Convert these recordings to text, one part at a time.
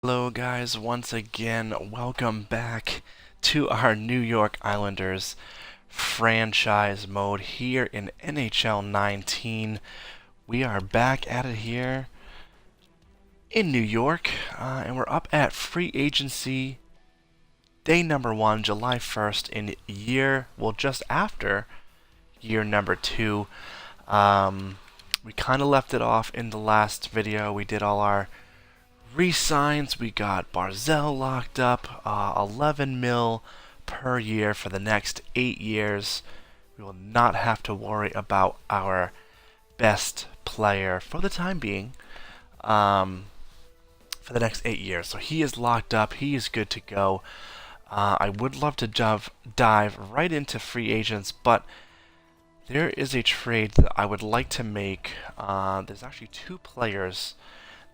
Hello guys, once again, welcome back to our New York Islanders franchise mode here in NHL 19. We are back at it here in New York, and we're up at free agency day number 1, July 1st, in just after year number 2. We kind of left it off in the last video. We did all our re-signs. We got Barzell locked up, 11 mil per year for the next 8 years. We will not have to worry about our best player for the time being for the next 8 years. So he is locked up. He is good to go. I would love to dive right into free agents, but there is a trade that I would like to make. There's actually 2 players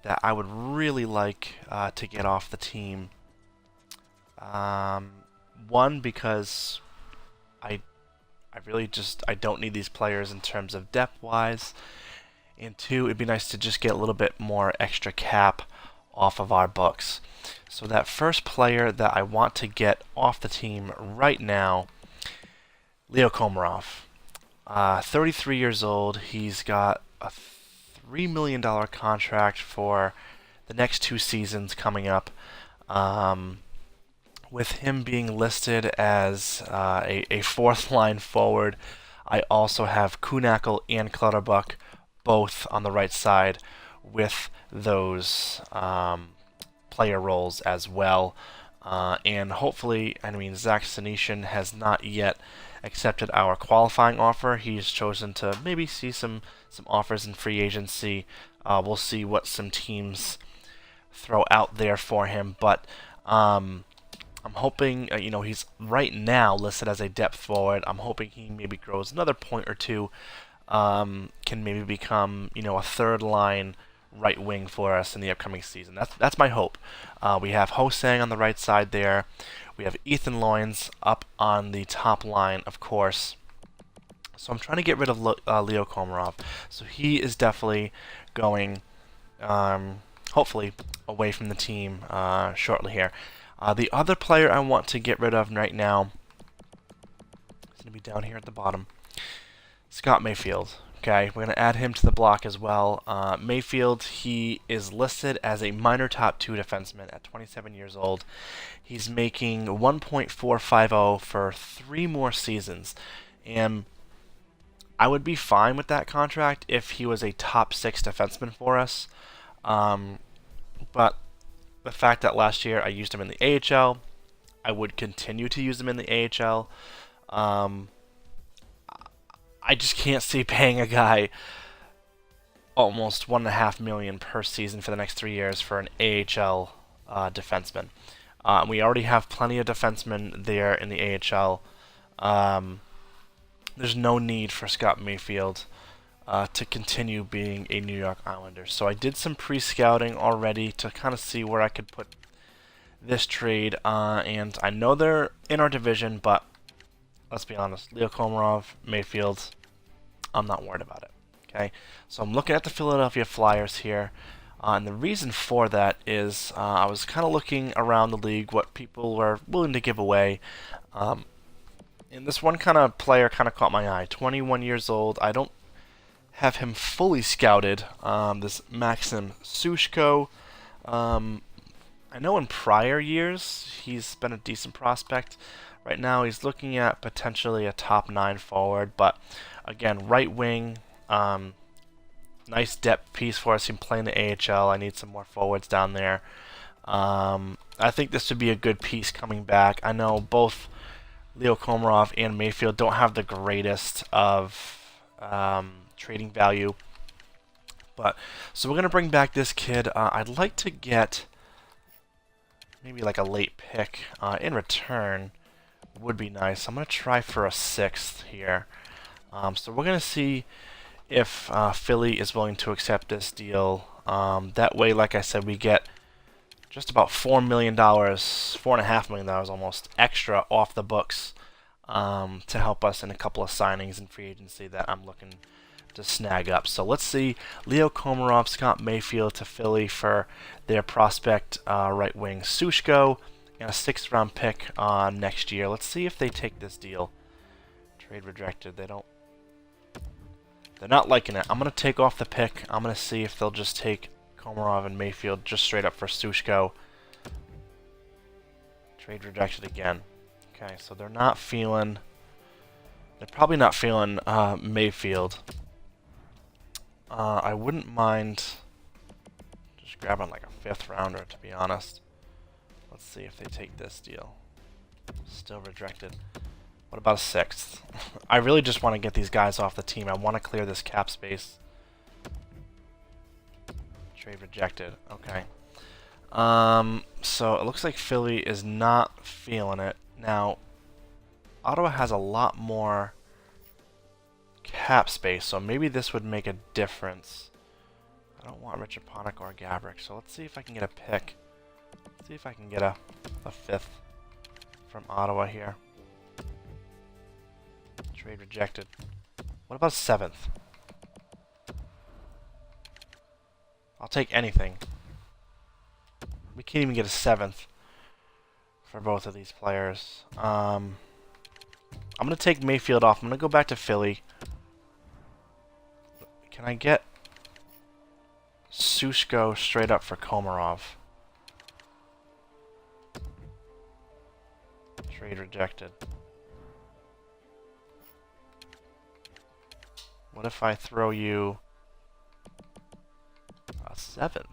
that I would really like to get off the team. One, because I don't need these players in terms of depth-wise, and 2, it'd be nice to just get a little bit more extra cap off of our books. So that first player that I want to get off the team right now, Leo Komarov. 33 years old. He's got a $3 million contract for the next 2 seasons coming up. With him being listed as a fourth line forward, I also have Kuhnackel and Clutterbuck both on the right side with those player roles as well. And hopefully, Zach Senyshyn has not yet accepted our qualifying offer. He's chosen to maybe see some offers in free agency. We'll see what some teams throw out there for him. But I'm hoping, he's right now listed as a depth forward. I'm hoping he maybe grows another point or 2, can maybe become, a third line right wing for us in the upcoming season. That's my hope. We have Ho-Sang on the right side there. We have Ethan Loynes up on the top line, of course. So I'm trying to get rid of Leo Komarov. So he is definitely going, hopefully, away from the team shortly here. The other player I want to get rid of right now is going to be down here at the bottom. Scott Mayfield. Okay, we're going to add him to the block as well. Mayfield, he is listed as a minor top 2 defenseman at 27 years old. He's making $1.450 for 3 more seasons. And I would be fine with that contract if he was a top 6 defenseman for us. But the fact that last year I used him in the AHL, I would continue to use him in the AHL. I just can't see paying a guy almost $1.5 million per season for the next 3 years for an AHL defenseman. We already have plenty of defensemen there in the AHL. There's no need for Scott Mayfield to continue being a New York Islander. So I did some pre-scouting already to kind of see where I could put this trade. And I know they're in our division, but let's be honest, Leo Komarov, Mayfield, I'm not worried about it. Okay, so I'm looking at the Philadelphia Flyers here, and the reason for that is I was kind of looking around the league what people were willing to give away, and this one kind of player kind of caught my eye. 21 years old. I don't have him fully scouted. This Maxim Sushko. I know in prior years he's been a decent prospect. Right now he's looking at potentially a top 9 forward, but again, right wing, nice depth piece for us. He can play in the AHL. I need some more forwards down there. I think this would be a good piece coming back. I know both Leo Komarov and Mayfield don't have the greatest of trading value, but so we're gonna bring back this kid. I'd like to get maybe like a late pick in return. Would be nice. I'm going to try for a 6th here. So we're going to see if Philly is willing to accept this deal. That way, like I said, we get just about $4 million, $4.5 million almost, extra off the books to help us in a couple of signings in free agency that I'm looking to snag up. So let's see Leo Komarov, Scott Mayfield to Philly for their prospect right wing Sushko and a 6th round pick next year. Let's see if they take this deal. Trade rejected. They're not liking it. I'm going to take off the pick. I'm going to see if they'll just take Komarov and Mayfield just straight up for Sushko. Trade rejected again. Okay, so they're probably not feeling Mayfield. I wouldn't mind just grabbing like a 5th rounder, to be honest. Let's see if they take this deal. Still rejected. What about a 6th? I really just want to get these guys off the team. I want to clear this cap space. Trade rejected. Okay. So it looks like Philly is not feeling it. Now, Ottawa has a lot more cap space, so maybe this would make a difference. I don't want Richard Panik or Gabrick, so let's see if I can get a pick. Let's see if I can get a 5th from Ottawa here. Trade rejected. What about 7th? I'll take anything. We can't even get a 7th for both of these players. I'm going to take Mayfield off. I'm going to go back to Philly. Can I get Sushko straight up for Komarov? Trade rejected. What if I throw you a 7th?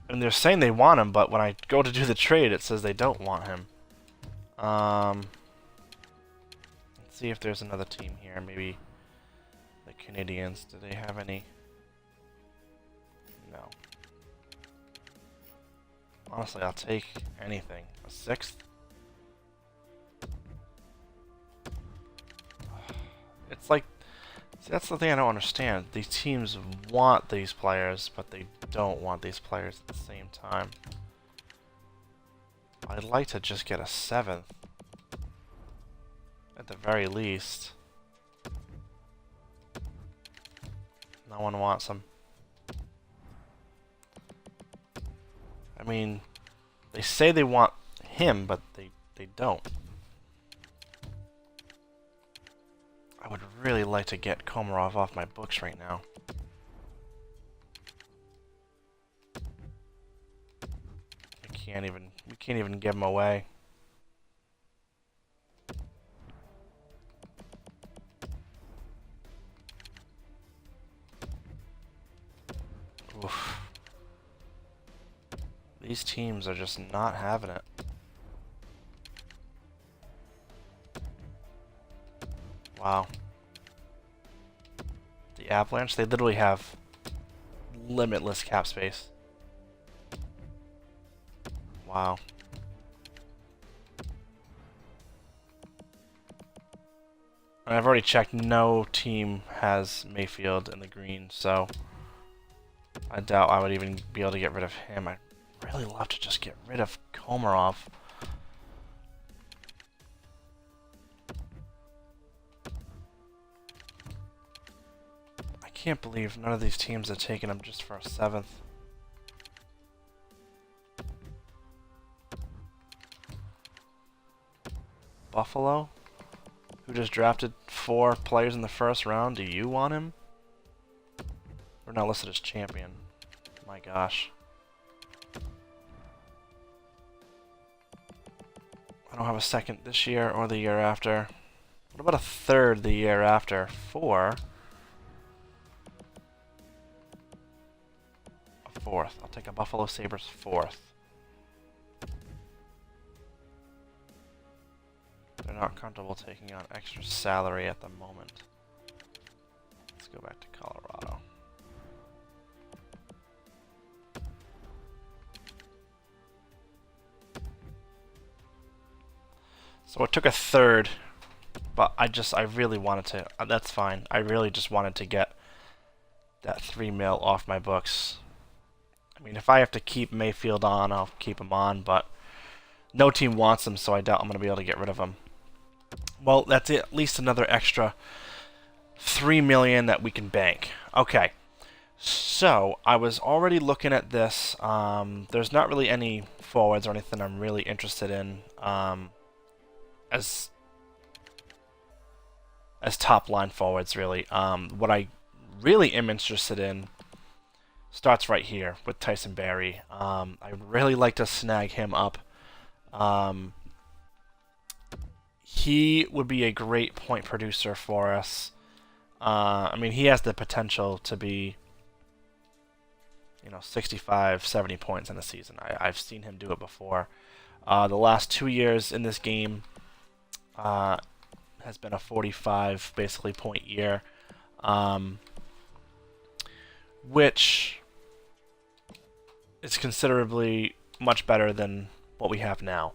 And they're saying they want him, but when I go to do the trade, it says they don't want him. Let's see if there's another team here. Maybe the Canadiens. Do they have any? No. Honestly, I'll take anything. A 6th? It's like... See, that's the thing I don't understand. These teams want these players, but they don't want these players at the same time. I'd like to just get a 7th. At the very least. No one wants them. I mean, they say they want him, but they don't. I would really like to get Komarov off my books right now. We can't even give him away. Oof. These teams are just not having it. Wow. The Avalanche, they literally have limitless cap space. Wow. And I've already checked, no team has Mayfield in the green, so I doubt I would even be able to get rid of him. I'd really love to just get rid of Komarov. I can't believe none of these teams have taken him just for a 7th. Buffalo, who just drafted 4 players in the first round. Do you want him? We're not listed as champion. My gosh. I don't have a 2nd this year or the year after. What about a 3rd the year after? 4. A 4th. I'll take a Buffalo Sabres 4th. They're not comfortable taking on extra salary at the moment. Let's go back to Colorado. So it took a 3rd, but I really wanted to, that's fine. I really just wanted to get that $3 million off my books. I mean, if I have to keep Mayfield on, I'll keep him on, but No team wants him, so I doubt I'm going to be able to get rid of him. Well, that's at least another extra $3 million that we can bank. Okay. So, I was already looking at this. There's not really any forwards or anything I'm really interested in as top line forwards, really. What I really am interested in starts right here with Tyson Barrie. I'd really like to snag him up. He would be a great point producer for us. I mean, he has the potential to be, 65, 70 points in a season. I've seen him do it before. The last 2 years in this game has been a 45, basically, point year, which is considerably much better than what we have now.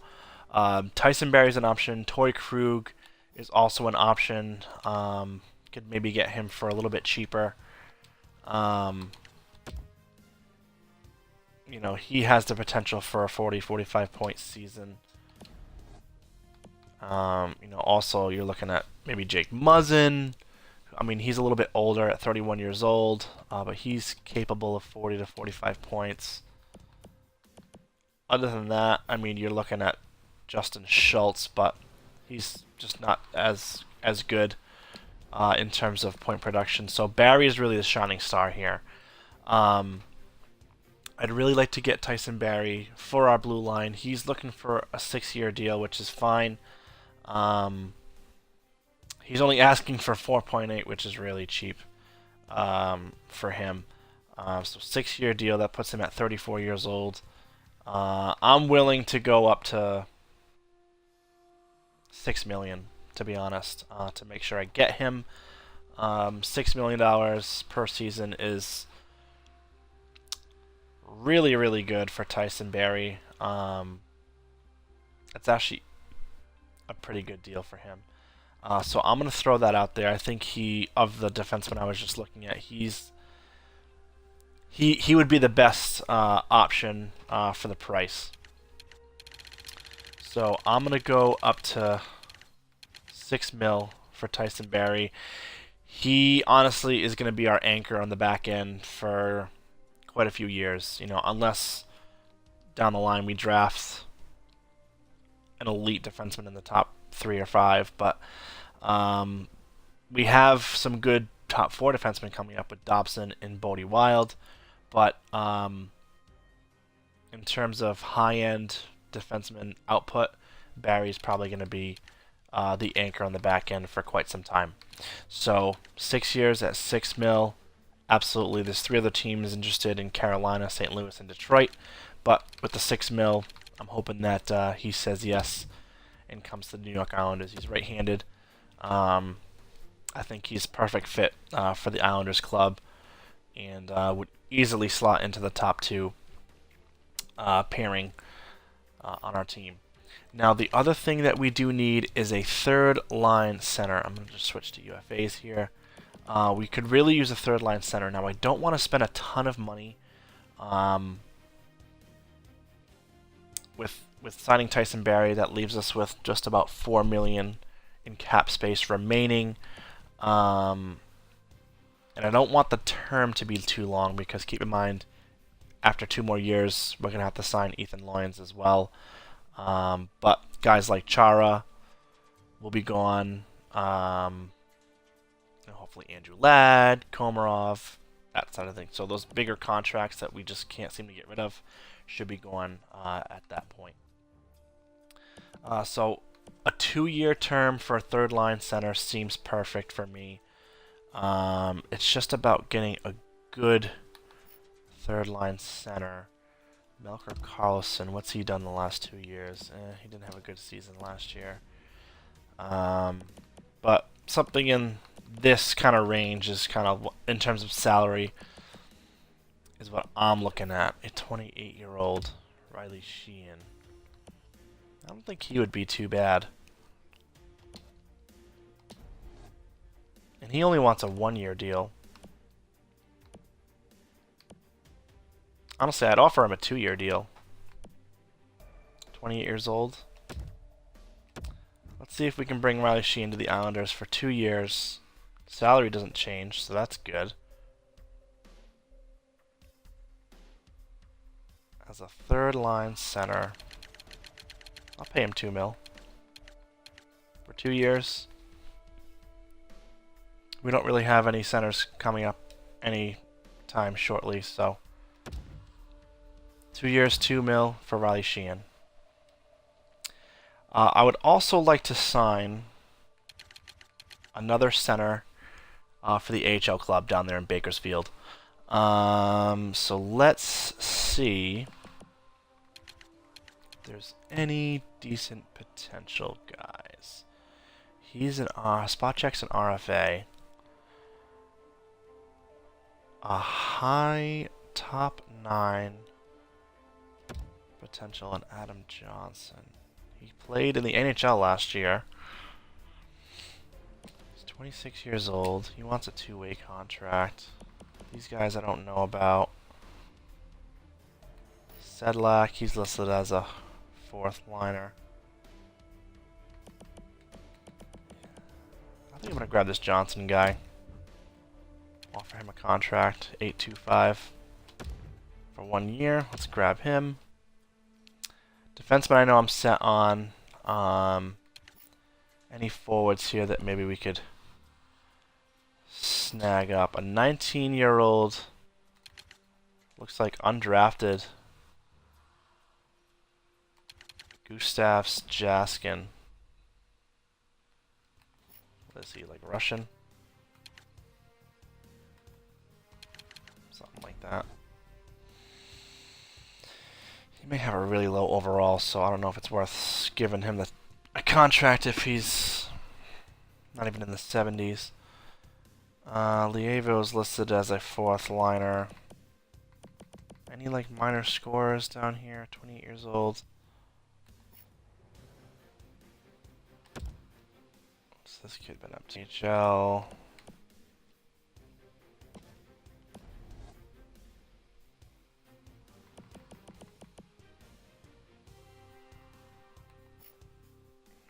Tyson Barrie is an option. Torrey Krug is also an option. Could maybe get him for a little bit cheaper. He has the potential for a 40, 45 point season. Also you're looking at maybe Jake Muzzin. I mean, he's a little bit older at 31 years old, but he's capable of 40 to 45 points. Other than that, I mean, you're looking at Justin Schultz, but he's just not as good in terms of point production. So Barrie is really the shining star here. I'd really like to get Tyson Barrie for our blue line. He's looking for a 6-year deal, which is fine. He's only asking for 4.8, which is really cheap for him. So 6-year deal, that puts him at 34 years old. I'm willing to go up to $6 million, to be honest, to make sure I get him. $6 million per season is really, really good for Tyson Barrie. It's actually a pretty good deal for him. So I'm going to throw that out there. I think of the defenseman I was just looking at, he would be the best option for the price. So I'm going to go up to $6 million for Tyson Barrie. He honestly is going to be our anchor on the back end for quite a few years, unless down the line we draft an elite defenseman in the top 3 or 5. But we have some good top 4 defensemen coming up with Dobson and Bodie Wild. But in terms of high-end defenseman output, Barrie's probably going to be the anchor on the back end for quite some time. So 6 years at $6 million. Absolutely, there's 3 other teams interested in Carolina, St. Louis, and Detroit. But with the $6 million, I'm hoping that he says yes and comes to the New York Islanders. He's right-handed. I think he's a perfect fit for the Islanders club, and would easily slot into the top 2 pairing on our team. Now, the other thing that we do need is a third-line center. I'm going to just switch to UFAs here. We could really use a third-line center. Now, I don't want to spend a ton of money with signing Tyson Barrie. That leaves us with just about $4 million in cap space remaining. And I don't want the term to be too long, because keep in mind, after 2 more years, we're going to have to sign Ethan Loyens as well. But guys like Chara will be gone. Hopefully Andrew Ladd, Komarov, that sort of thing. So those bigger contracts that we just can't seem to get rid of should be gone at that point. So a 2-year term for a third-line center seems perfect for me. It's just about getting a good third-line center. Melker Karlsson, what's he done the last 2 years? He didn't have a good season last year. But something in this kind of range is kind of, in terms of salary, is what I'm looking at. A 28-year-old Riley Sheehan. I don't think he would be too bad. And he only wants a 1-year deal. Honestly, I'd offer him a 2-year deal. 28 years old. Let's see if we can bring Riley Sheehan to the Islanders for 2 years. Salary doesn't change, so that's good. As a third line center. I'll pay him $2 million. For 2 years. We don't really have any centers coming up any time shortly, so 2 years, $2 million for Riley Sheehan. I would also like to sign another center for the AHL club down there in Bakersfield. So let's see if there's any decent potential guys. He's an spot checks an RFA. A high top 9 potential in Adam Johnson. He played in the NHL last year. He's 26 years old. He wants a 2-way contract. These guys I don't know about. Sedlak, he's listed as a 4th liner. I think I'm gonna grab this Johnson guy. Offer him a contract, $8.25 for 1 year. Let's grab him. Defenseman, I know I'm set on. Any forwards here that maybe we could snag up? A 19-year-old, looks like undrafted, Gustav Jaskin. What is he, like Russian? Something like that. He may have a really low overall, so I don't know if it's worth giving him a contract if he's not even in the 70s. Lievo is listed as a 4th liner. Any like minor scorers down here? 28 years old. What's this kid been up to? NHL.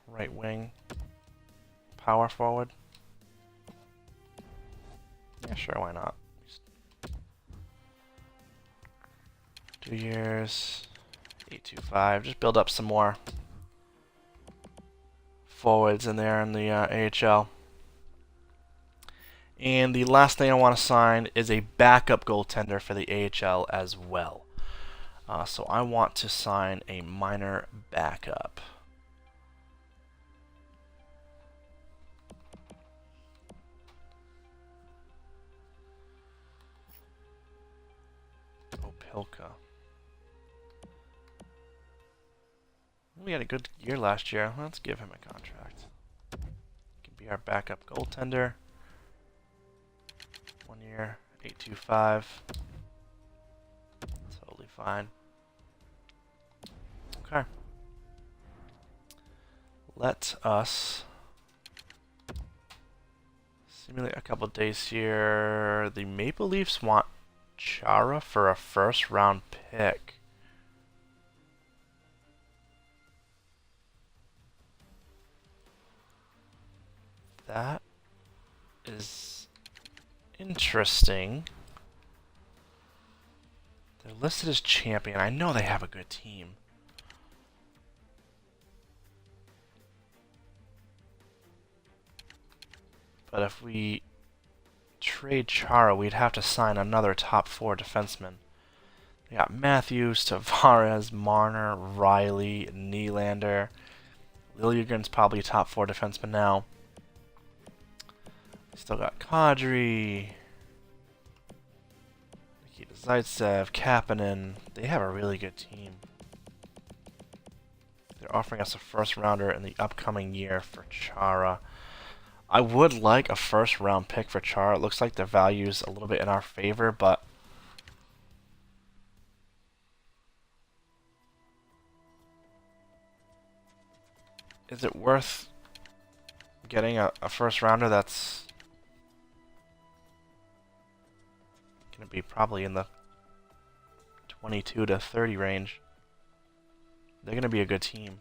Right wing. Power forward. Yeah, sure, why not? 2 years. $8.25. Just build up some more forwards in there in the AHL. And the last thing I want to sign is a backup goaltender for the AHL as well. So I want to sign a minor backup. Opilka. We had a good year last year. Let's give him a contract. He can be our backup goaltender. 1 year, $8.25. Totally fine. Okay. Let us simulate a couple days here. The Maple Leafs want Chara for a 1st round pick. That is interesting. They're listed as champion. I know they have a good team. But if we trade Chara, we'd have to sign another top 4 defenseman. We got Matthews, Tavares, Marner, Riley, Nylander. Liljegren's probably a top 4 defenseman now. Still got Kadri, Nikita Zaitsev, Kapanen. They have a really good team. They're offering us a 1st rounder in the upcoming year for Chara. I would like a 1st round pick for Chara. It looks like the value's a little bit in our favor, but is it worth getting a 1st rounder that's going to be probably in the 22 to 30 range? They're going to be a good team.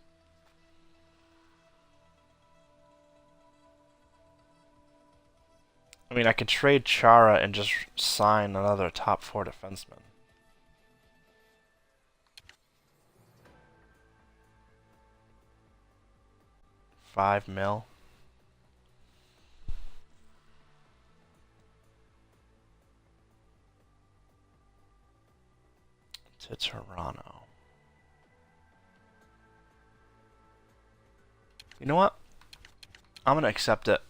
I mean, I could trade Chara and just sign another top 4 defenseman. $5 million. To Toronto. You know what? I'm going to accept it.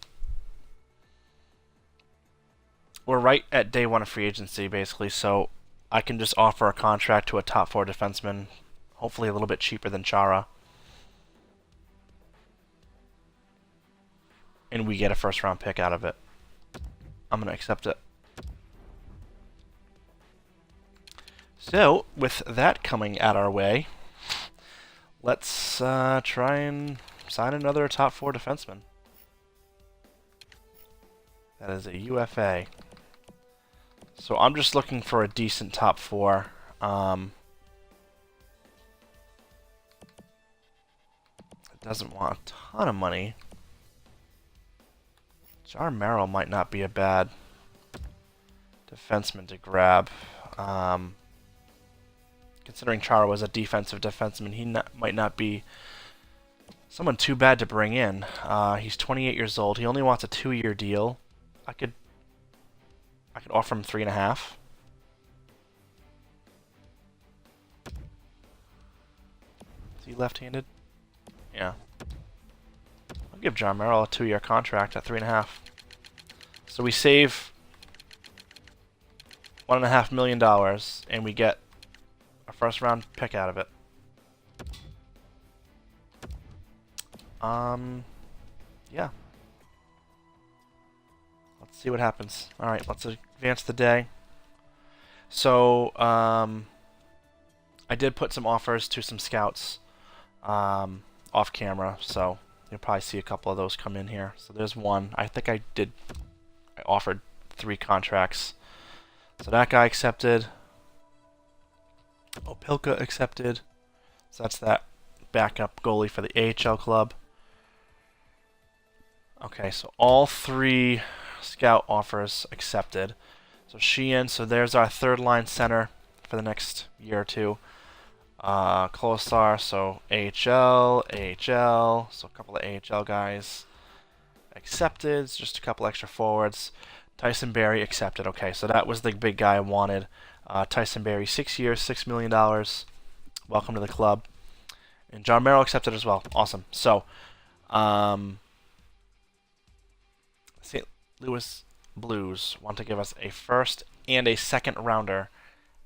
We're right at day 1 of free agency, basically, so I can just offer a contract to a top 4 defenseman, hopefully a little bit cheaper than Chara. And we get a first-round pick out of it. I'm going to accept it. So, with that coming at our way, let's try and sign another top 4 defenseman. That is a UFA. So I'm just looking for a decent top 4. It doesn't want a ton of money. Jar Merrill might not be a bad defenseman to grab. Considering Chara was a defensive defenseman, he might not be someone too bad to bring in. He's 28 years old. He only wants a 2-year deal. I could offer him 3.5. Is he left-handed? Yeah. I'll give John Merrill a 2-year contract at 3.5. So we save $1.5 million, and we get a first-round pick out of it. Yeah. Let's see what happens. Alright, let's advance the day. So, I did put some offers to some scouts off camera, so you'll probably see a couple of those come in here. So there's one. I think I offered 3 contracts. So that guy accepted. Opilka accepted. So that's that backup goalie for the AHL club. Okay, so all 3 scout offers accepted. So Sheehan, so there's our 3rd-line center for the next year or 2. Klosar, so AHL, so a couple of AHL guys accepted. It's just a couple extra forwards. Tyson Barrie accepted. Okay, so that was the big guy I wanted. Tyson Barrie, 6 years, $6 million. Welcome to the club. And John Merrill accepted as well. Awesome. So, St. Louis Blues want to give us a 1st and a 2nd rounder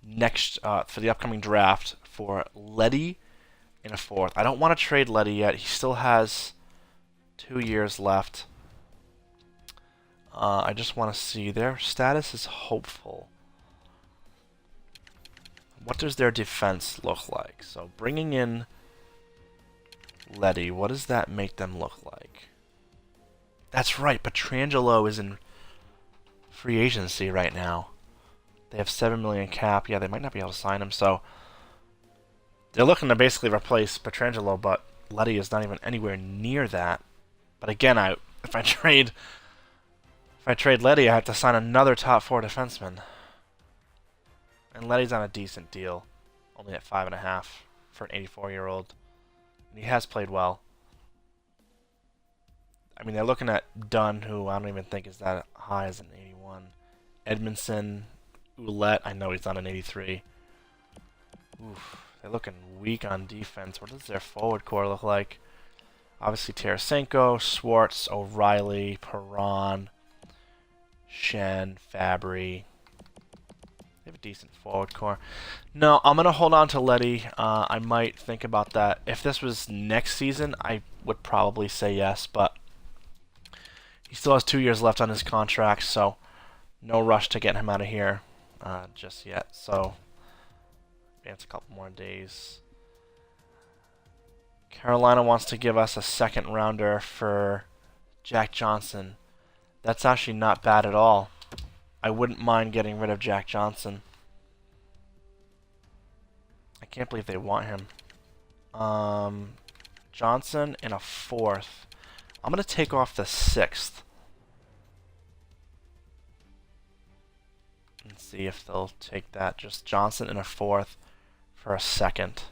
next for the upcoming draft for Leddy and a 4th. I don't want to trade Leddy yet. He still has 2 years left. I just want to see their status is hopeful. What does their defense look like? So bringing in Leddy, what does that make them look like? That's right, Pietrangelo is in free agency right now. They have $7 million cap. Yeah, they might not be able to sign him, so they're looking to basically replace Pietrangelo, but Leddy is not even anywhere near that. But again, if I trade Leddy, I have to sign another top 4 defenseman. And Leddy's on a decent deal, only at 5.5 for an 84-year-old. And he has played well. I mean, they're looking at Dunn, who I don't even think is that high as an 81. Edmondson, Ouellette, I know he's not an 83. Oof, they're looking weak on defense. What does their forward core look like? Obviously, Tarasenko, Swartz, O'Reilly, Perron, Shen, Fabry. They have a decent forward core. No, I'm going to hold on to Leddy. I might think about that. If this was next season, I would probably say yes, but he still has 2 years left on his contract, so no rush to get him out of here just yet. So, it's a couple more days. Carolina wants to give us a 2nd rounder for Jack Johnson. That's actually not bad at all. I wouldn't mind getting rid of Jack Johnson. I can't believe they want him. Johnson in a 4th. I'm going to take off the 6th. And see if they'll take that. Just Johnson in a 4th for a 2nd.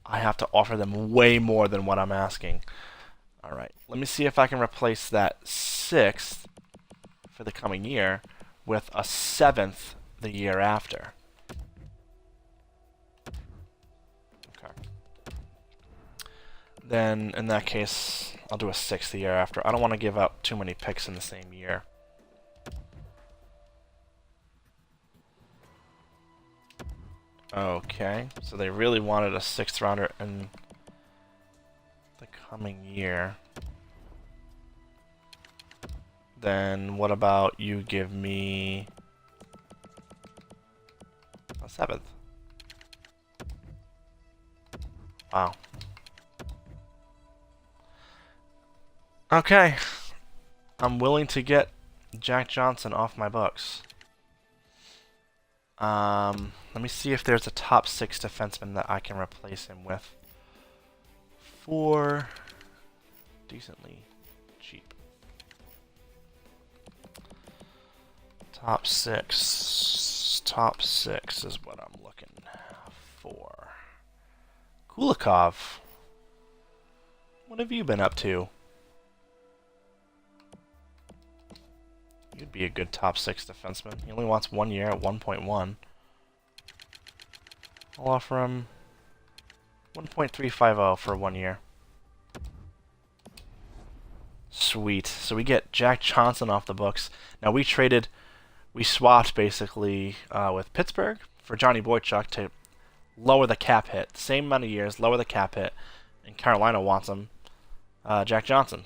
I have to offer them way more than what I'm asking. Alright, let me see if I can replace that 6th for the coming year with a 7th the year after. Okay. Then, in that case, I'll do a 6th the year after. I don't want to give up too many picks in the same year. Okay, so they really wanted a 6th rounder in the coming year. Then what about you give me a 7th? Wow. Okay. I'm willing to get Jack Johnson off my books. Let me see if there's a top 6 defenseman that I can replace him with for decently cheap. Top 6. Top 6 is what I'm looking for. Kulikov. What have you been up to? You'd be a good top 6 defenseman. He only wants 1 year at 1.1. I'll offer him 1.350 for 1 year. Sweet. So we get Jack Johnson off the books. Now we swapped basically with Pittsburgh for Johnny Boychuk to lower the cap hit. Same amount of years, lower the cap hit. And Carolina wants him, Jack Johnson,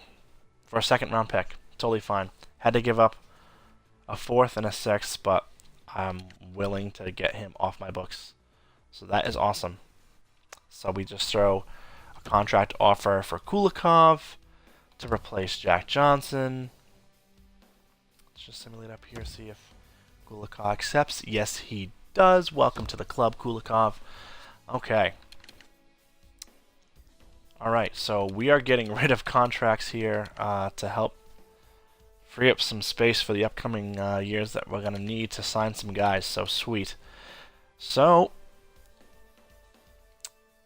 for a 2nd round pick. Totally fine. Had to give up a 4th and a 6th, but I'm willing to get him off my books. So that is awesome. So we just throw a contract offer for Kulikov to replace Jack Johnson. Let's just simulate up here, see if Kulikov accepts. Yes, he does. Welcome to the club, Kulikov. Okay. Alright, so we are getting rid of contracts here to help free up some space for the upcoming years that we're going to need to sign some guys. So sweet. So,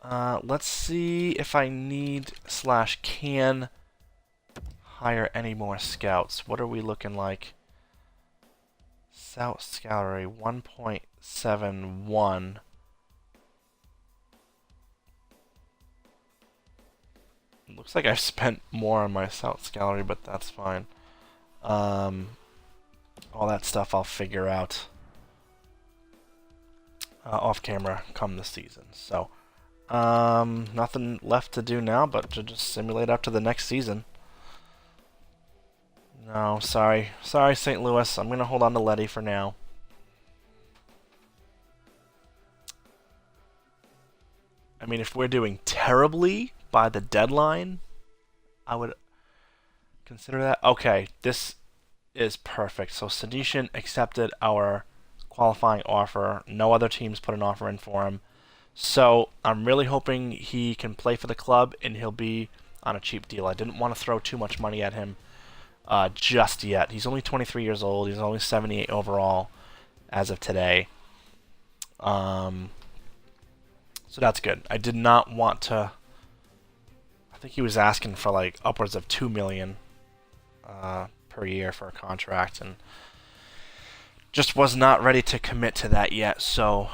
let's see if I need / can hire any more scouts. What are we looking like? Scout salary 1.71. Looks like I've spent more on my scout salary, but that's fine. All that stuff I'll figure out off camera come the season. So, nothing left to do now but to just simulate up to the next season. No, sorry, St. Louis. I'm gonna hold on to Letty for now. I mean, if we're doing terribly by the deadline, I would consider that. Okay, this is perfect. So Senyshyn accepted our qualifying offer. No other teams put an offer in for him. So I'm really hoping he can play for the club and he'll be on a cheap deal. I didn't want to throw too much money at him just yet. He's only 23 years old. He's only 78 overall as of today. So that's good. I did not want to. I think he was asking for like upwards of $2 million per year for a contract, and just was not ready to commit to that yet. So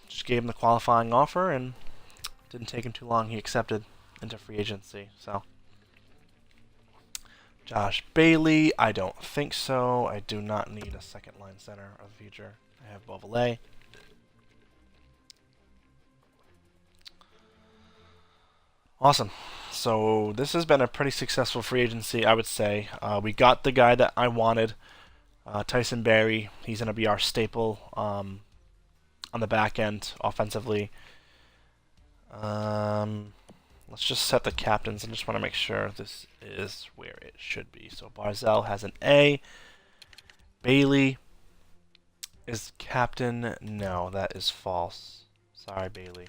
just gave him the qualifying offer, and didn't take him too long. He accepted into free agency. So Josh Bailey, I don't think so. I do not need a second line center of the future. I have Beauvalet. Awesome. So this has been a pretty successful free agency, I would say. We got the guy that I wanted, Tyson Barrie. He's going to be our staple on the back end offensively. Let's just set the captains. I just want to make sure this is where it should be. So Barzell has an A, Bailey is captain. No, that is false. Sorry, Bailey.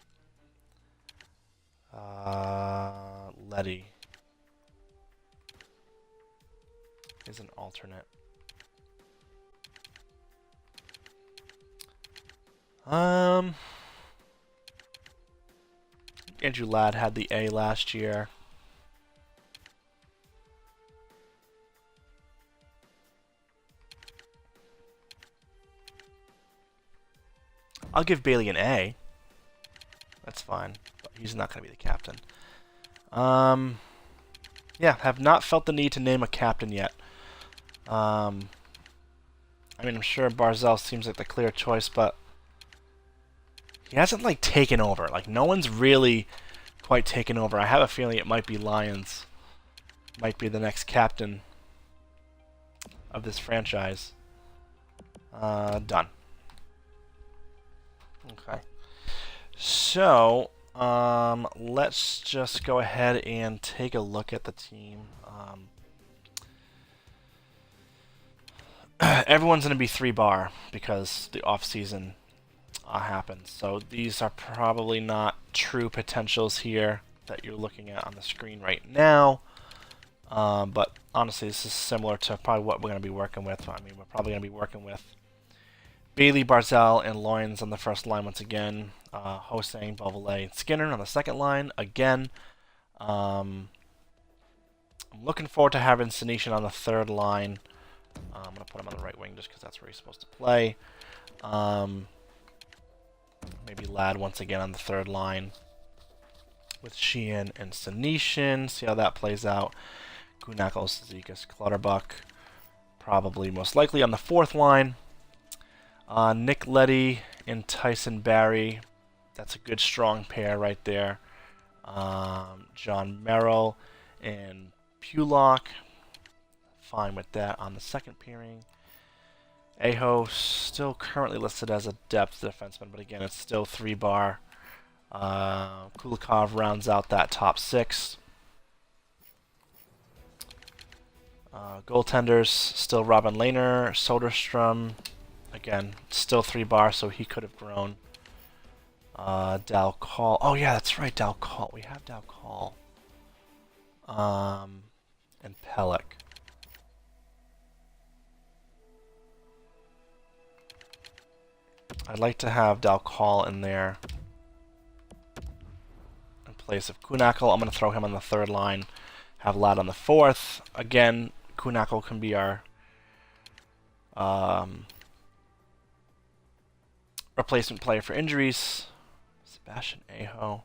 Letty is an alternate. Andrew Ladd had the A last year. I'll give Bailey an A. That's fine, but he's not going to be the captain. Yeah, have not felt the need to name a captain yet. I mean, I'm sure Barzal seems like the clear choice, but he hasn't, like, taken over. Like, no one's really quite taken over. I have a feeling it might be Lyons. Might be the next captain of this franchise. Done. Okay. So, let's just go ahead and take a look at the team. Everyone's going to be 3-bar because the off-season happens. So these are probably not true potentials here that you're looking at on the screen right now. But honestly, this is similar to probably what we're going to be working with. I mean, we're probably going to be working with Bailey, Barzal, and Lyons on the first line once again. Hosang, Beauvalet, and Skinner on the second line again. I'm looking forward to having Senishin on the third line. I'm going to put him on the right wing just because that's where he's supposed to play. Maybe Ladd once again on the third line with Sheehan and Senishin. See how that plays out. Kunakos, Zikas, Clutterbuck. Probably most likely on the fourth line. Nick Leddy and Tyson Barrie. That's a good strong pair right there. John Merrill and Pulock. Fine with that on the second pairing. Aho still currently listed as a depth defenseman, but again, it's still 3-bar. Kulikov rounds out that top 6. Goaltenders, still Robin Lehner, Soderstrom. Again, still 3-bar, so he could have grown. Dal Call. Oh yeah, that's right, Dal Call. We have Dal Call. And Pelech. I'd like to have Dal Call in there in place of Kunakal. I'm going to throw him on the third line. Have Ladd on the fourth. Again, Kunakal can be our replacement player for injuries. Sebastian Aho.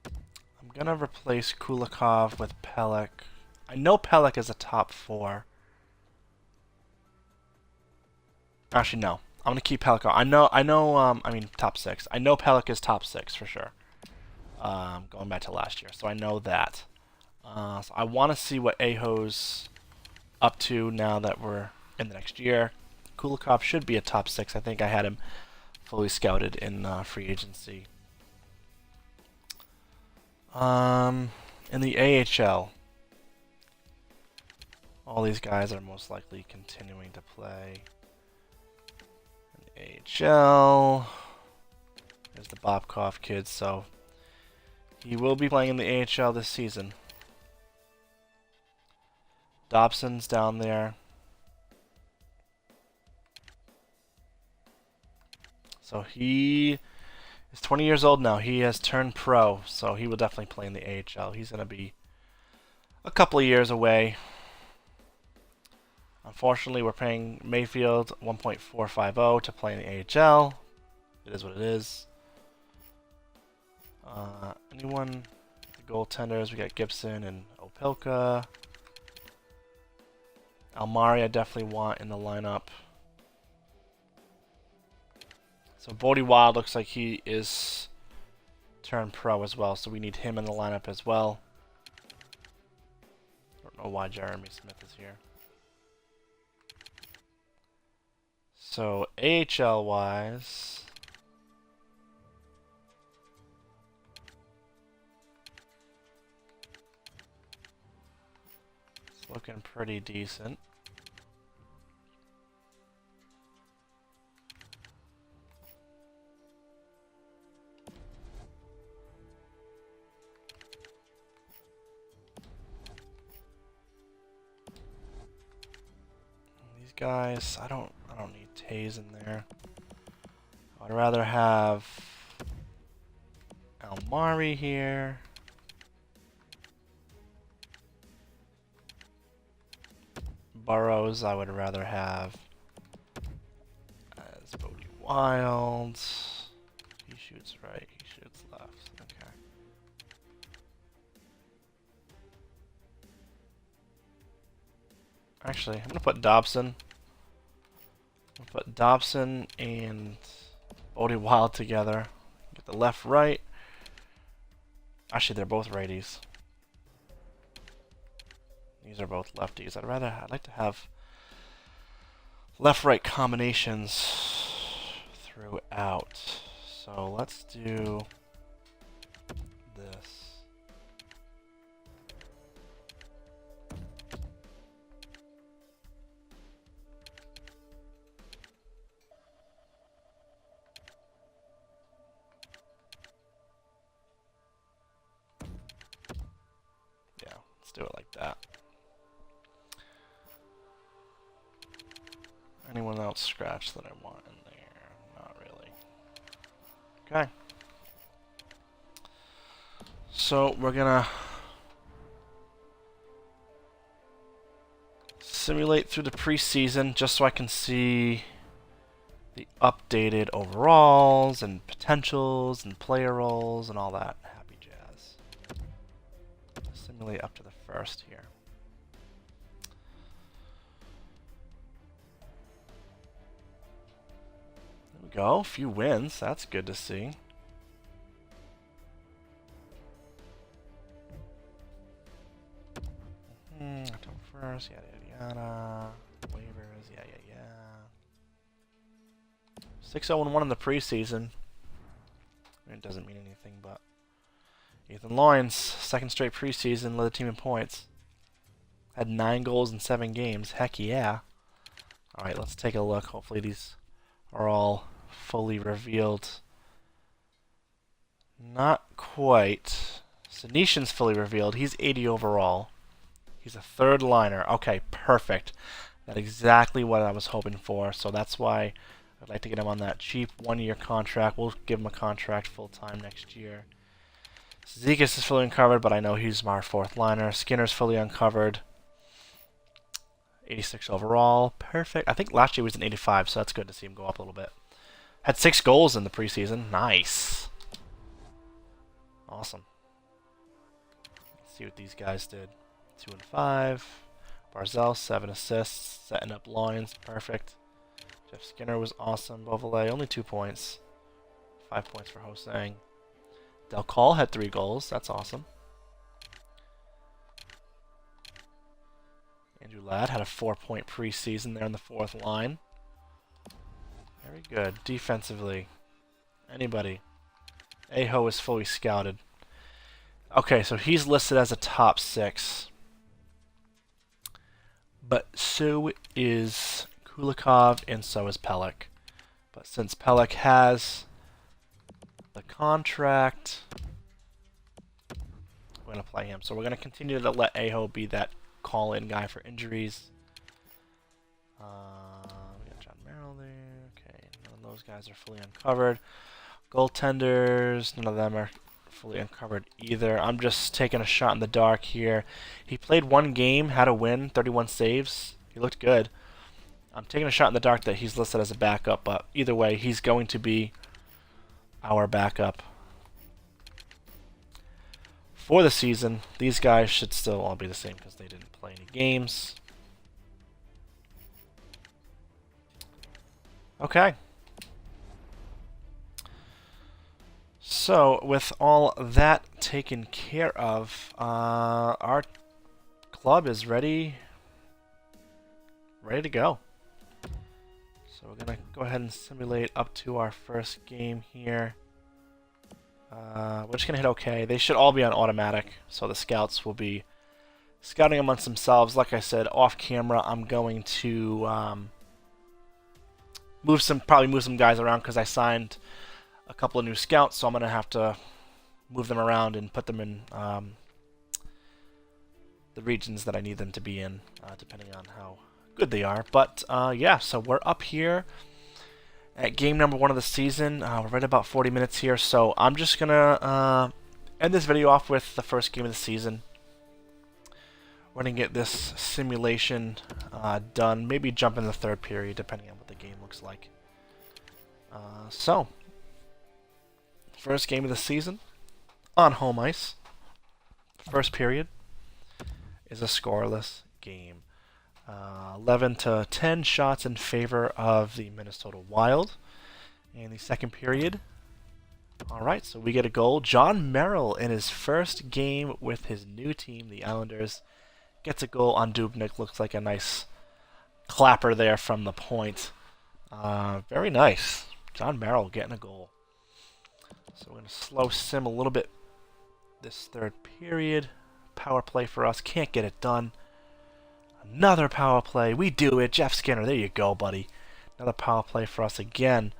I'm going to replace Kulikov with Pelech. I know Pelech is a top 4. Actually, no. I'm going to keep Pelech on. I mean, top 6. I know Pelech is top 6 for sure. Going back to last year. So I know that. So I want to see what Aho's up to now that we're in the next year. Kulikov should be a top 6. I think I had him fully scouted in free agency. In the AHL, all these guys are most likely continuing to play. In the AHL, there's the Bobkov kid, so he will be playing in the AHL this season. Dobson's down there. So he is 20 years old now. He has turned pro, so he will definitely play in the AHL. He's going to be a couple of years away. Unfortunately, we're paying Mayfield $1.450 to play in the AHL. It is what it is. Anyone? The goaltenders, we got Gibson and Opelka. Almari I definitely want in the lineup. So Bodie Wild looks like he is turned pro as well, so we need him in the lineup as well. I don't know why Jeremy Smith is here. So AHL wise, looking pretty decent. These guys, I don't need Taze in there. I'd rather have Almari here. Burrows, I would rather have as Bodie Wild. He shoots right, he shoots left. Okay. Actually, I'm gonna put Dobson. I'm gonna put Dobson and Bodie Wild together. Get the left right. Actually, they're both righties. These are both lefties. I'd like to have left-right combinations throughout. So let's do this. Yeah, let's do it like that. Anyone else scratch that I want in there? Not really. Okay. So we're gonna simulate through the preseason just so I can see the updated overalls and potentials and player roles and all that happy jazz. Simulate up to the first here. Go, a few wins, that's good to see. October 1st, yada yada yada. Waivers, yeah. 6-0-1 in the preseason. It doesn't mean anything, but Ethan Loynes, second straight preseason, led the team in points. Had 9 goals in 7 games. Heck yeah. Alright, let's take a look. Hopefully these are all fully revealed. Not quite. Senishin's fully revealed. He's 80 overall. He's a third liner. Okay, perfect. That's exactly what I was hoping for. So that's why I'd like to get him on that cheap 1-year contract. We'll give him a contract full-time next year. Zekas is fully uncovered, but I know he's our fourth liner. Skinner's fully uncovered. 86 overall. Perfect. I think last year he was an 85, so that's good to see him go up a little bit. Had 6 goals in the preseason. Nice. Awesome. Let's see what these guys did. 2 and 5. Barzell, 7 assists. Setting up Loynes. Perfect. Jeff Skinner was awesome. Beauvalet, only 2 points. 5 points for Hosang. Del Call had 3 goals. That's awesome. Andrew Ladd had a 4-point preseason there in the 4th line. Very good. Defensively. Anybody. Aho is fully scouted. Okay, so he's listed as a top 6. But so is Kulikov and so is Pelech. But since Pelech has the contract, we're going to play him. So we're going to continue to let Aho be that call-in guy for injuries. We got John Merrill there. Okay, none of those guys are fully uncovered. Goaltenders, none of them are fully uncovered either. I'm just taking a shot in the dark here. He played 1 game, had a win, 31 saves. He looked good. I'm taking a shot in the dark that he's listed as a backup, but either way, he's going to be our backup for the season. These guys should still all be the same because they didn't play any games. Okay. So, with all that taken care of, our club is ready to go. So we're going to go ahead and simulate up to our first game here. We're just going to hit OK. They should all be on automatic, so the scouts will be scouting amongst themselves. Like I said, off camera, I'm going to probably move some guys around because I signed a couple of new scouts, so I'm going to have to move them around and put them in the regions that I need them to be in, depending on how good they are. But yeah, so we're up here at game number 1 of the season. We're right about 40 minutes here, so I'm just going to end this video off with the first game of the season. We're going to get this simulation done, maybe jump in the 3rd period, depending on what the game looks like. So, first game of the season on home ice. First period is a scoreless game. 11-10 shots in favor of the Minnesota Wild. In the second period, alright, so we get a goal. John Merrill, in his first game with his new team, the Islanders, gets a goal on Dubnyk. Looks like a nice clapper there from the point. Very nice. John Merrill getting a goal. So we're going to slow sim a little bit this 3rd period. Power play for us. Can't get it done. Another power play. We do it. Jeff Skinner. There you go, buddy. Another power play for us again.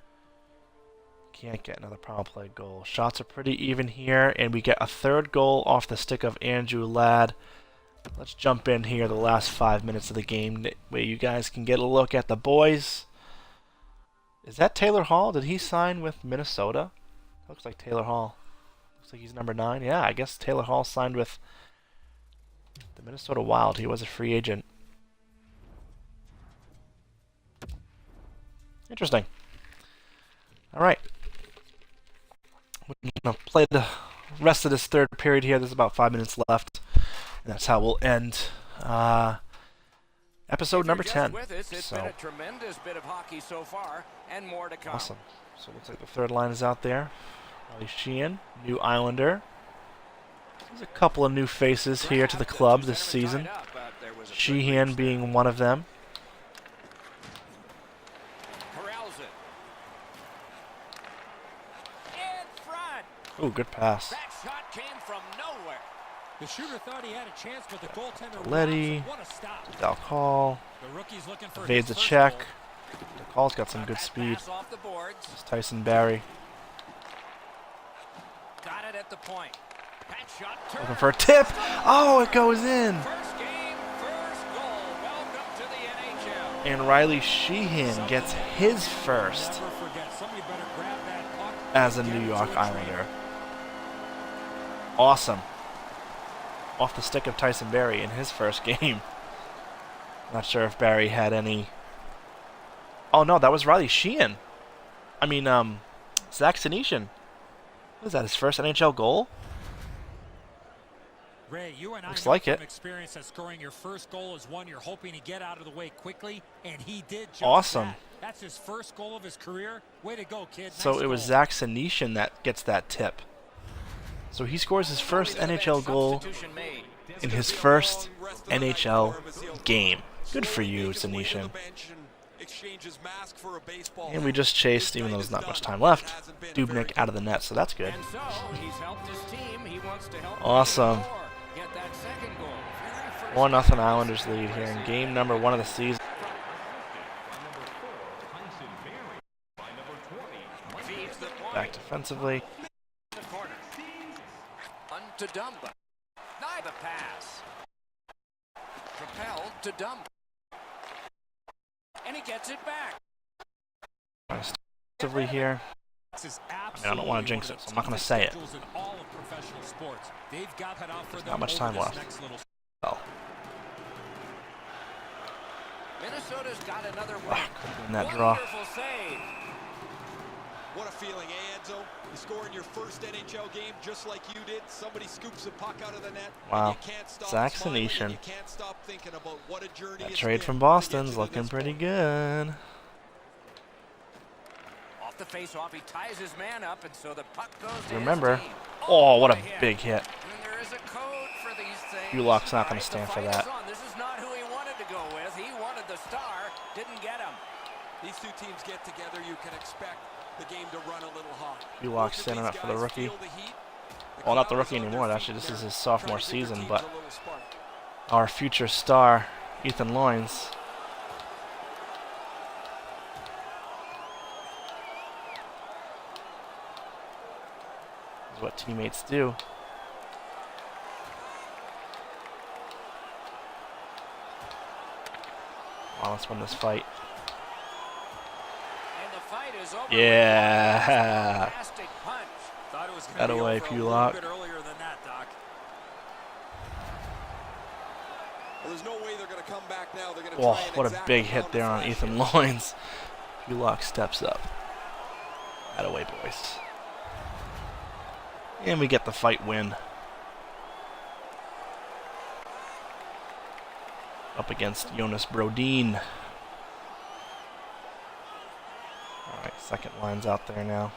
Can't get another power play goal. Shots are pretty even here. And we get a 3rd goal off the stick of Andrew Ladd. Let's jump in here the last 5 minutes of the game where you guys can get a look at the boys. Is that Taylor Hall? Did he sign with Minnesota? Looks like Taylor Hall. Looks like he's number 9. Yeah, I guess Taylor Hall signed with the Minnesota Wild. He was a free agent. Interesting. Alright. We're going to play the rest of this 3rd period here. There's about 5 minutes left. And that's how we'll end episode number 10. It's been a tremendous bit of hockey so far, and more to come. Awesome. So it looks like the 3rd line is out there. Riley Sheehan, new Islander. There's a couple of new faces here to the club this season. Sheehan being one of them. Ooh, good pass. That shot came from nowhere. The shooter thought he had a chance, but the goaltender Letty, Dalcall, evades a check. Dalcall's got some good speed. It's Tyson Barrie. Got it at the point. That shot looking for a tip. Oh, it goes in. First game, first goal. Welcome to the NHL. And Riley Sheehan gets his first as a New York Islander. Awesome. Off the stick of Tyson Barrie in his first game. Not sure if Barrie had any... Oh no, that was Riley Sheehan. I mean, Zach Senyshyn. Was that his first NHL goal? Ray, you and looks I like know it. from experience that scoring your first goal is one you're hoping to get out of the way quickly, and he did just awesome. that. That's his first goal of his career. Way to go, kid. So nice it was goal. Zach Senyshyn that gets that tip. So he scores his first NHL goal in his first NHL game. Good for you, Senyshyn. And we just chased, even though there's not much time left, Dubnyk out of the net, so that's good. Awesome. 1-0 Islanders lead here in game number 1 of the season. Back defensively. To Dumba. The pass. Propelled to Dumba. And he gets it back. Defensively here. I mean, I don't want to jinx it, so I'm not going to say it. There's not much time left. Oh. Minnesota's got another in that draw. save. What a feeling, eh, Enzo? You score in your first NHL game just like you did. Somebody scoops a puck out of the net. Wow. Zach Senyshyn. That trade from Boston's looking pretty good. Off the face-off, he ties his man up, and so the puck goes to Remember, his team. oh, what a big hit. And there is a code for these things. Ulach's not going to stand for that. This is not who he wanted to go with. He wanted the star, didn't get him. These two teams get together, you can expect the game to run a little hot. Ulach's standing up for the rookie. Well, not the rookie anymore. Actually, this is his sophomore season, but our future star, Ethan Loynes. This is what teammates do. Well, let's win this fight. And the fight is over. Yeah. Fantastic punch. Thought it was going That to be away, over a Pulak. little bit earlier than that, Doc. Well, there's no way they're going to come back now. They're going to Oh, try and what a exact big the hit there on counter Ethan flash. Loynes. Pulak steps up. That away, boys. And we get the fight win. Up against Jonas Brodin. Alright, second line's out there now.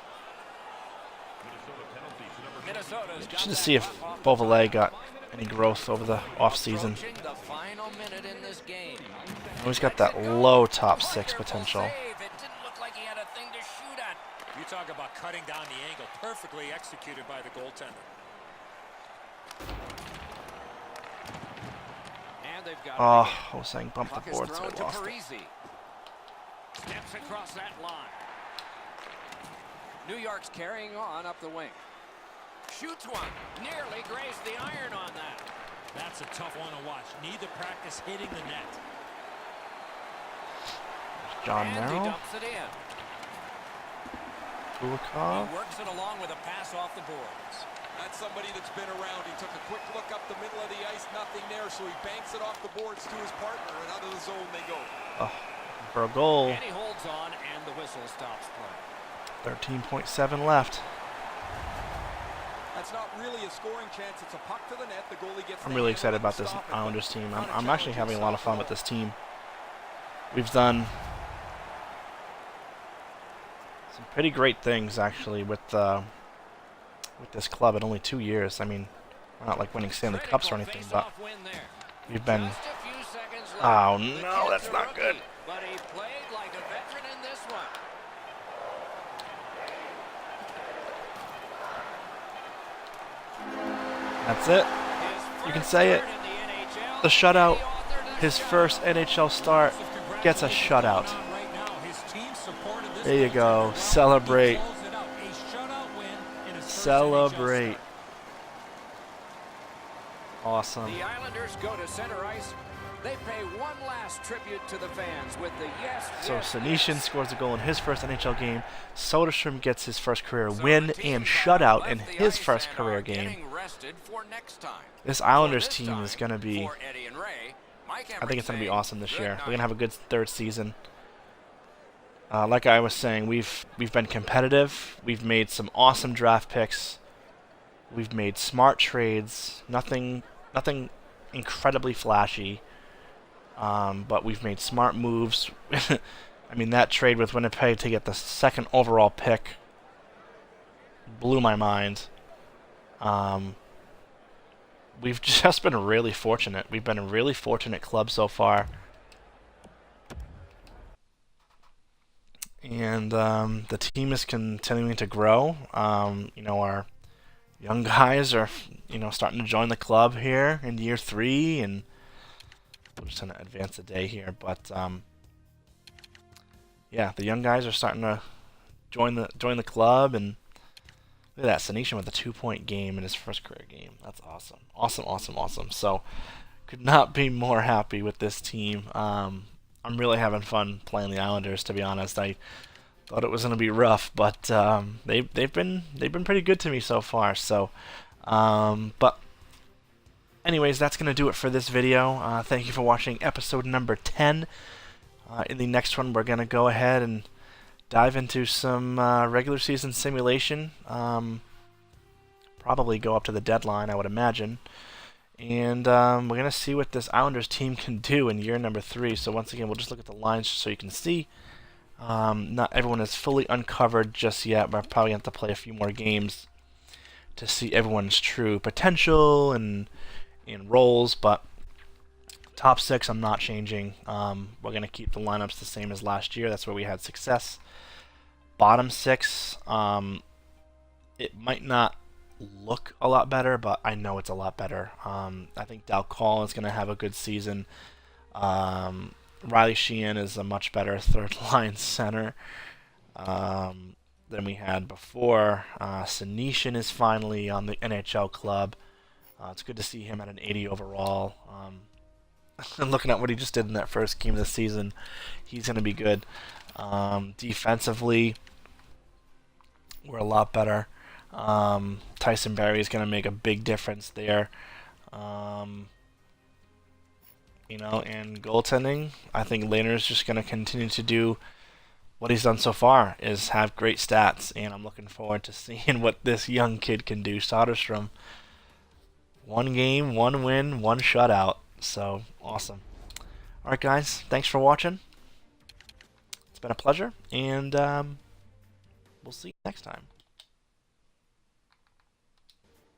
Minnesota's got Just to that see if puck off the Beauvalet puck. got any growth over the offseason. Approaching the final minute in this game. He's got that low top six potential. Save. It didn't look like he had a thing to shoot at. You talk about cutting down the angle. Perfectly executed by the goaltender. And they've got Oh, Hosang bumped puck the is board, so thrown I to lost it. Parisi. Steps across that line. New York's carrying on up the wing. Shoots one. Nearly grazed the iron on that. That's a tough one to watch. Need to practice hitting the net. John And he Merrill, dumps it in. Kulikov. He works it along with a pass off the boards. That's somebody that's been around. He took a quick look up the middle of the ice, nothing there, so he banks it off the boards to his partner, and out of the zone they go. Oh, for a goal. And he holds on, and the whistle stops play. 13.7 left. That's not really a scoring chance. It's a puck to the net. The goalie gets. I'm the really handle excited and about this stop it, Islanders but team. not a I'm actually challenge having a lot of fun inside with the this team. We've done some pretty great things actually with this club in only 2 years. I mean, we're not like winning Stanley Cups or anything, but Face-off win there. we've been. Just a few seconds left. Oh The no, kid's that's a not rookie, good. But he played like a veteran in this one. That's it. His You can first say it. start in the NHL, The shutout. he authored a His shutout. first NHL start gets a shutout. Right now, his team supported this There you goaltender go. well. Celebrate. He closed it out. A shutout win in his first NHL Celebrate. start. Awesome. The Islanders go to center ice. They pay one last tribute to the fans with the yes. So yes, Senyshyn yes. scores a goal in his first NHL game. Soderstrom gets his first career So win the teams and that shutout left in the his ice first and career are game. getting rested for next time. This For Islanders this team is time, going to be, for Eddie and Ray, Mike I think it's going to be Emrick awesome this saying, year. "Good We're going to night." have a good third season. Like I was saying, we've been competitive. We've made some awesome draft picks. We've made smart trades. Nothing incredibly flashy. But we've made smart moves. I mean, that trade with Winnipeg to get the second overall pick blew my mind. We've just been really fortunate. We've been a really fortunate club so far. And the team is continuing to grow. You know, our young guys are, starting to join the club here in year 3, and I'm just gonna advance the day here, but yeah, the young guys are starting to join the club, and look at that, Senyshyn with a 2-point game in his first career game. That's awesome, awesome. So, could not be more happy with this team. I'm really having fun playing the Islanders, to be honest. I thought it was gonna be rough, but they've been pretty good to me so far. So, but anyways, that's going to do it for this video. Thank you for watching episode number 10. In the next one, we're going to go ahead and dive into some regular season simulation. Probably go up to the deadline, I would imagine. And we're going to see what this Islanders team can do in year number 3. So once again, we'll just look at the lines so you can see. Not everyone is fully uncovered just yet. We're probably going to have to play a few more games to see everyone's true potential and roles, but top 6 I'm not changing. We're going to keep the lineups the same as last year. That's where we had success. Bottom 6, it might not look a lot better, but I know it's a lot better. I think Dalcall is going to have a good season. Riley Sheehan is a much better third line center than we had before. Senishin is finally on the NHL club. It's good to see him at an 80 overall. And looking at what he just did in that first game of the season, he's going to be good. Defensively, we're a lot better. Tyson Barrie is going to make a big difference there. And goaltending, I think Lehner's just going to continue to do what he's done so far, is have great stats, and I'm looking forward to seeing what this young kid can do. Soderstrom, 1 game, 1 win, 1 shutout. So, awesome. Alright guys, thanks for watching. It's been a pleasure, and we'll see you next time.